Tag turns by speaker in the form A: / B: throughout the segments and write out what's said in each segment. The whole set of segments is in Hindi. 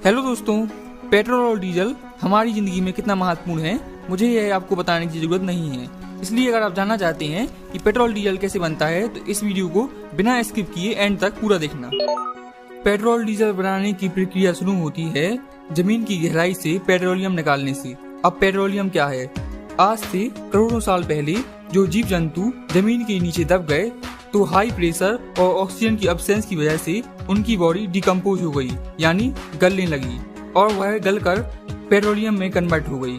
A: हेलो दोस्तों, पेट्रोल और डीजल हमारी जिंदगी में कितना महत्वपूर्ण है मुझे यह आपको बताने की जरूरत नहीं है। इसलिए अगर आप जानना चाहते हैं कि पेट्रोल डीजल कैसे बनता है तो इस वीडियो को बिना स्किप किए एंड तक पूरा देखना। पेट्रोल डीजल बनाने की प्रक्रिया शुरू होती है जमीन की गहराई से पेट्रोलियम निकालने से। अब पेट्रोलियम क्या है? आज से करोड़ों साल पहले जो जीव जंतु जमीन के नीचे दब गए तो हाई प्रेशर और ऑक्सीजन की अब्सेंस की वजह से उनकी बॉडी डिकम्पोज हो गई, यानी गलने लगी, और वह गलकर पेट्रोलियम में कन्वर्ट हो गई।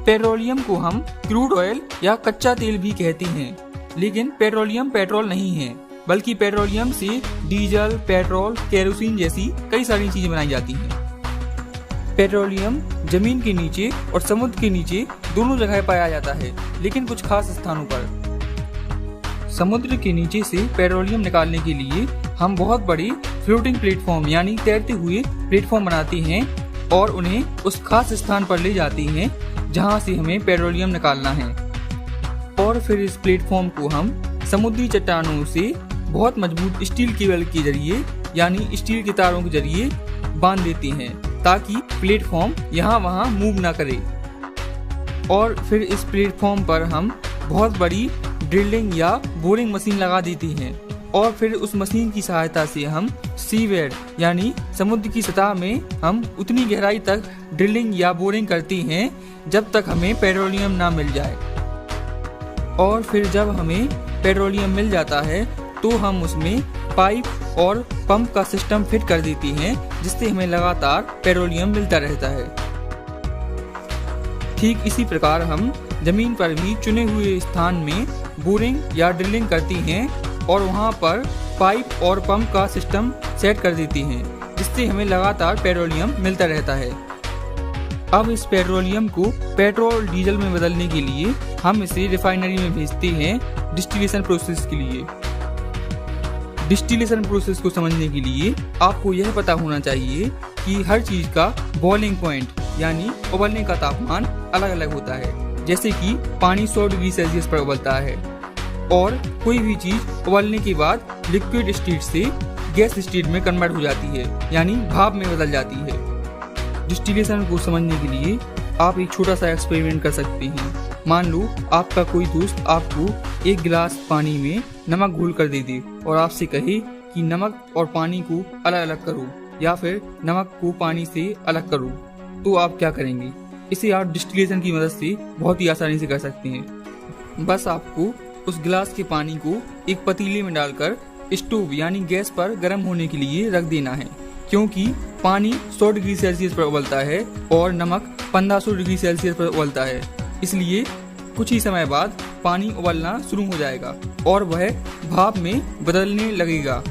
A: पेट्रोलियम को हम क्रूड ऑयल या कच्चा तेल भी कहते हैं, लेकिन पेट्रोलियम पेट्रोल नहीं है, बल्कि पेट्रोलियम से डीजल, पेट्रोल, केरोसिन जैसी कई सारी चीजें बनाई जाती हैं। पेट्रोलियम जमीन के नीचे और समुद्र के नीचे दोनों जगह पाया जाता है, लेकिन कुछ खास स्थानों पर। समुद्र के नीचे से पेट्रोलियम निकालने के लिए हम बहुत बड़ी फ्लोटिंग प्लेटफॉर्म यानी तैरते हुए प्लेटफॉर्म बनाते हैं और उन्हें उस खास स्थान पर ले जाते हैं जहां से हमें पेट्रोलियम निकालना है। और फिर इस प्लेटफॉर्म को हम समुद्री चट्टानों से बहुत मजबूत स्टील केबल के जरिए यानी स्टील के तारों के जरिए बांध देते हैं ताकि प्लेटफॉर्म यहाँ वहाँ मूव ना करे। और फिर इस प्लेटफॉर्म पर हम बहुत बड़ी ड्रिलिंग या बोरिंग मशीन लगा देते हैं और फिर उस मशीन की सहायता से हम सीवेड यानी समुद्र की सतह में हम उतनी गहराई तक ड्रिलिंग या बोरिंग करते हैं जब तक हमें पेट्रोलियम ना मिल जाए। और फिर जब हमें पेट्रोलियम मिल जाता है तो हम उसमें पाइप और पंप का सिस्टम फिट कर देते हैं जिससे हमें लगातार पेट्रोलियम मिलता रहता है। ठीक इसी प्रकार हम जमीन पर भी चुने हुए स्थान में बोरिंग या ड्रिलिंग करती हैं और वहां पर पाइप और पंप का सिस्टम सेट कर देती हैं जिससे हमें लगातार पेट्रोलियम मिलता रहता है। अब इस पेट्रोलियम को पेट्रोल डीजल में बदलने के लिए हम इसे रिफाइनरी में भेजते हैं डिस्टिलेशन प्रोसेस के लिए। डिस्टिलेशन प्रोसेस को समझने के लिए आपको यह पता होना चाहिए कि हर चीज का बॉइलिंग पॉइंट यानी उबलने का तापमान अलग अलग होता है। जैसे कि पानी 100 डिग्री सेल्सियस पर उबलता है और कोई भी चीज उबलने के बाद लिक्विड स्टेट से गैस स्टेट में कन्वर्ट हो जाती है, यानी भाप में बदल जाती है। डिस्टिलेशन को समझने के लिए आप एक छोटा सा एक्सपेरिमेंट कर सकते हैं। मान लो आपका कोई दोस्त आपको एक गिलास पानी में नमक घोल कर दे दे और आपसे कहे कि नमक और पानी को अलग अलग करो या फिर नमक को पानी से अलग करो, तो आप क्या करेंगे? इसे आप डिस्टिलेशन की मदद से बहुत ही आसानी से कर सकते हैं। बस आपको उस गिलास के पानी को एक पतीले में डालकर स्टोव यानी गैस पर गर्म होने के लिए रख देना है, क्योंकि पानी 100 डिग्री सेल्सियस पर उबलता है और नमक 1500 डिग्री सेल्सियस पर उबलता है। इसलिए कुछ ही समय बाद पानी उबलना शुरू हो जाएगा और वह भाप में बदलने लगेगा।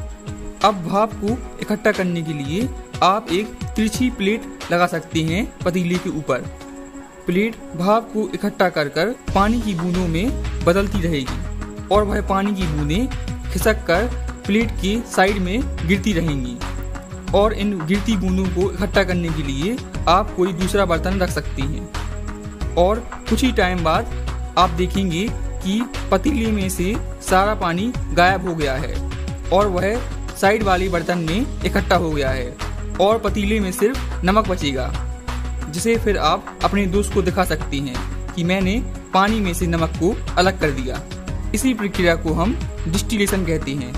A: अब भाप को इकट्ठा करने के लिए आप एक तिरछी प्लेट लगा सकते हैं पतीले के ऊपर। प्लेट भाप को इकट्ठा कर कर पानी की बूंदों में बदलती रहेगी और वह पानी की बूंदें खिसक कर प्लेट के साइड में गिरती रहेंगी। और इन गिरती बूंदों को इकट्ठा करने के लिए आप कोई दूसरा बर्तन रख सकते हैं और कुछ ही टाइम बाद आप देखेंगे कि पतीले में से सारा पानी गायब हो गया है और वह साइड वाले बर्तन में इकट्ठा हो गया है और पतीले में सिर्फ नमक बचेगा, जिसे फिर आप अपने दोस्त को दिखा सकते हैं कि मैंने पानी में से नमक को अलग कर दिया। इसी प्रक्रिया को हम डिस्टिलेशन कहते हैं।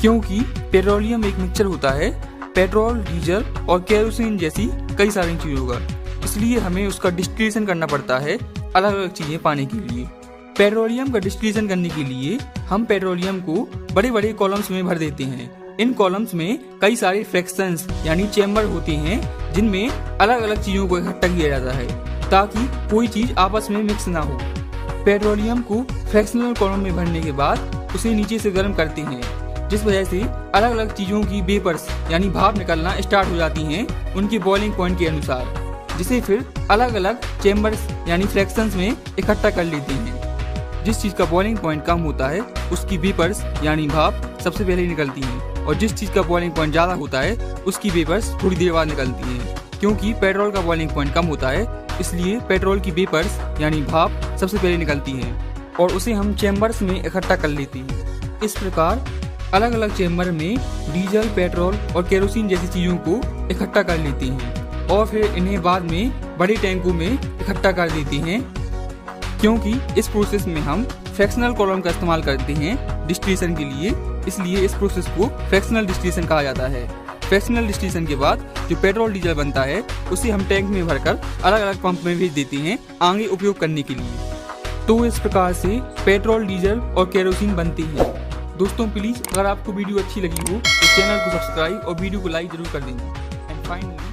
A: क्योंकि पेट्रोलियम एक मिक्सचर होता है पेट्रोल, डीजल और केरोसिन जैसी कई सारी चीजों का, इसलिए हमें उसका डिस्टिलेशन करना पड़ता है अलग अलग चीजें पाने के लिए। पेट्रोलियम का डिस्टिलेशन करने के लिए हम पेट्रोलियम को बड़े बड़े कॉलम्स में भर देते हैं। इन कॉलम्स में कई सारे फ्रैक्शंस यानी चेम्बर होते हैं जिनमें अलग अलग चीजों को इकट्ठा किया जाता है ताकि कोई चीज आपस में मिक्स ना हो। पेट्रोलियम को फ्रैक्शनल कॉलम में भरने के बाद उसे नीचे से गर्म करते हैं, जिस वजह से अलग अलग चीजों की वेपर्स यानी भाप निकलना स्टार्ट हो जाती हैं उनके बॉइलिंग पॉइंट के अनुसार, जिसे फिर अलग अलग चेम्बर्स यानी फ्रैक्शंस में इकट्ठा कर लेते हैं। जिस चीज का बॉइलिंग पॉइंट कम होता है उसकी वेपर्स यानी भाप सबसे पहले निकलती हैं और जिस चीज का बॉइलिंग पॉइंट ज्यादा होता है उसकी वेपर्स थोड़ी देर बाद निकलती हैं। क्योंकि पेट्रोल का बॉइलिंग पॉइंट कम होता है इसलिए पेट्रोल की वेपर्स यानी भाप सबसे पहले निकलती हैं और उसे हम चेम्बर्स में इकट्ठा कर लेते हैं। इस प्रकार अलग अलग चेम्बर में डीजल, पेट्रोल और केरोसिन जैसी चीजों को इकट्ठा कर लेती हैं और फिर इन्हें बाद में बड़े टैंकों में इकट्ठा कर देती हैं। क्योंकि इस प्रोसेस में हम फ्रैक्शनल कॉलम का इस्तेमाल करते हैं डिस्टिलेशन के लिए, इसलिए इस प्रोसेस को फ्रैक्शनल डिस्टिलेशन कहा जाता है। फ्रैक्शनल डिस्टिलेशन के बाद जो पेट्रोल डीजल बनता है उसे हम टैंक में भरकर अलग अलग पंप में भेज देते हैं आगे उपयोग करने के लिए। तो इस प्रकार से पेट्रोल, डीजल और केरोसिन बनती है। दोस्तों प्लीज अगर आपको वीडियो अच्छी लगी हो तो चैनल को सब्सक्राइब और वीडियो को लाइक जरूर कर देना। And finally